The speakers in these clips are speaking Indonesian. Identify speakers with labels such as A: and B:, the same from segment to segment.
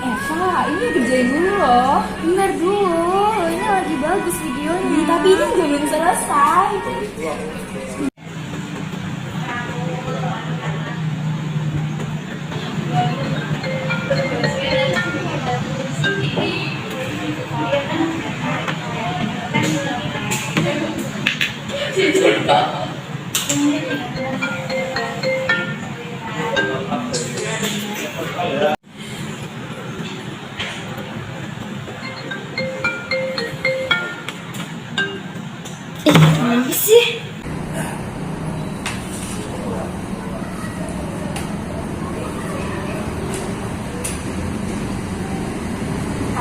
A: Eva, ini kerjain dulu loh.
B: Bentar dulu, ini lagi bagus videonya.
A: Tapi ini juga belum selesai.
B: Gimana sih?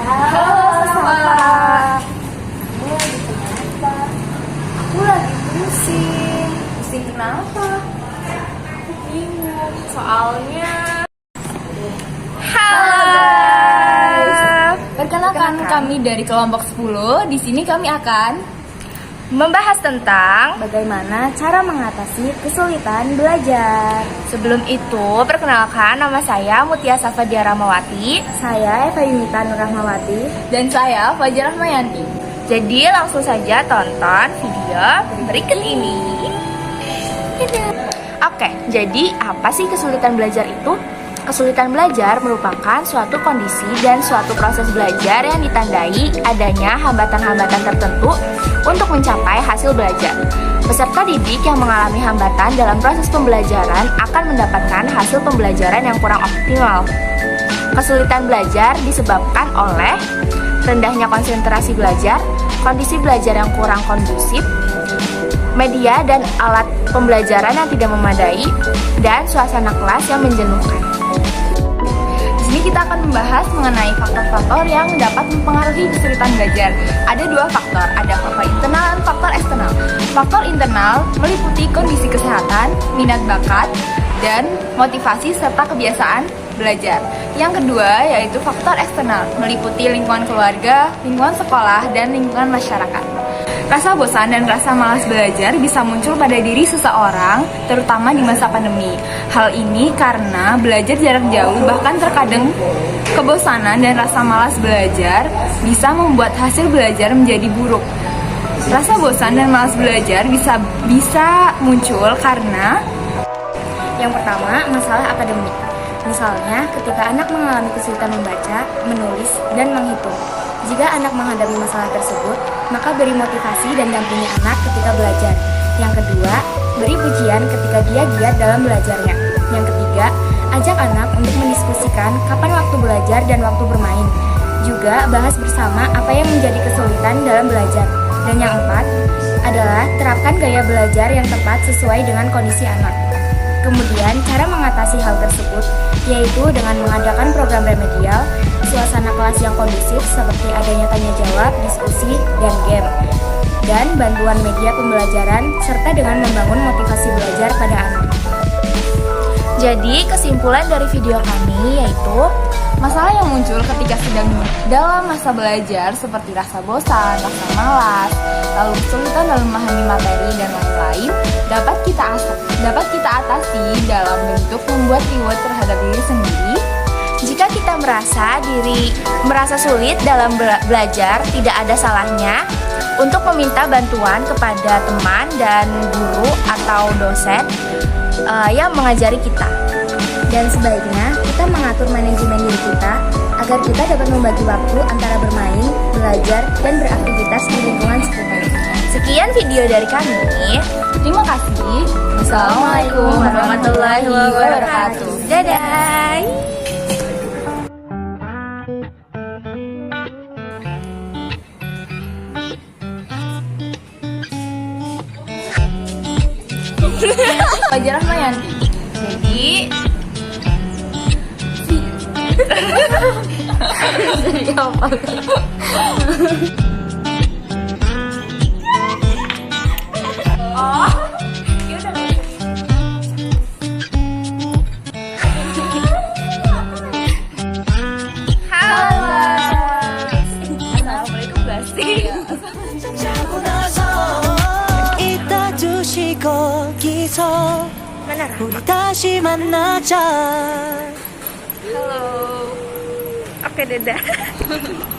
A: Halo, Safa.
B: Kamu lagi kenapa? Aku lagi pusing.
A: Pusing kenapa? Aku bingung. Soalnya
B: Perkenalkan
A: kami dari kelompok 10. Di sini kami akan membahas tentang
B: bagaimana cara mengatasi kesulitan belajar.
A: sebelum itu, perkenalkan nama saya Mutia Safadia Rahmawati
B: Saya Eva Yunita Nur Rahmawati.
A: dan saya Fajar Rahmayanti. Jadi langsung saja tonton video berikut ini. Oke, jadi apa sih kesulitan belajar itu? Kesulitan belajar merupakan suatu kondisi dan suatu proses belajar yang ditandai adanya hambatan-hambatan tertentu untuk mencapai hasil belajar. Peserta didik yang mengalami hambatan dalam proses pembelajaran akan mendapatkan hasil pembelajaran yang kurang optimal. Kesulitan belajar disebabkan oleh rendahnya konsentrasi belajar, kondisi belajar yang kurang kondusif, media dan alat pembelajaran yang tidak memadai, dan suasana kelas yang menjenuhkan. Di sini kita akan membahas mengenai faktor-faktor yang dapat mempengaruhi kesulitan belajar. Ada dua faktor, ada faktor internal dan faktor eksternal. Faktor internal meliputi kondisi kesehatan, minat bakat, dan motivasi serta kebiasaan belajar. Yang kedua yaitu faktor eksternal, meliputi lingkungan keluarga, lingkungan sekolah, dan lingkungan masyarakat. Rasa bosan dan rasa malas belajar bisa muncul pada diri seseorang, terutama di masa pandemi. Hal ini karena belajar jarak jauh, bahkan terkadang kebosanan dan rasa malas belajar bisa membuat hasil belajar menjadi buruk. Rasa bosan dan malas belajar bisa muncul karena
B: Yang pertama, masalah akademik. Misalnya, ketika anak mengalami kesulitan membaca, menulis, dan menghitung. Jika anak menghadapi masalah tersebut, maka beri motivasi dan dampingi anak ketika belajar. Yang kedua, beri pujian ketika dia giat dalam belajarnya. Yang ketiga, ajak anak untuk mendiskusikan kapan waktu belajar dan waktu bermain. Juga bahas bersama apa yang menjadi kesulitan dalam belajar. Dan yang keempat adalah terapkan gaya belajar yang tepat sesuai dengan kondisi anak. Kemudian, cara mengatasi hal tersebut yaitu dengan mengadakan program remedial, suasana kelas yang kondusif seperti adanya tanya jawab, diskusi, dan game, dan bantuan media pembelajaran, serta dengan membangun motivasi belajar pada anak.
A: Jadi, kesimpulan dari video kami yaitu masalah yang muncul ketika sedang dalam masa belajar seperti rasa bosan, rasa malas, lalu kesulitan dalam memahami materi dan lain-lain dapat kita atasi dalam bentuk membuat reward terhadap diri sendiri. Jika kita merasa sulit dalam belajar, tidak ada salahnya untuk meminta bantuan kepada teman dan guru atau dosen yang mengajari kita.
B: Dan sebaiknya kita mengatur manajemen diri kita agar kita dapat membagi waktu antara bermain, belajar, dan beraktivitas di lingkungan sekitar.
A: Sekian video dari kami. Terima kasih. Wassalamualaikum warahmatullahi wabarakatuh. Dadah. Fajar Rahmayanti. Jadi Oh, ya udah.
B: Mana Rahma?
C: 우리 다시 만나자.
A: Halo. Oke, dadah.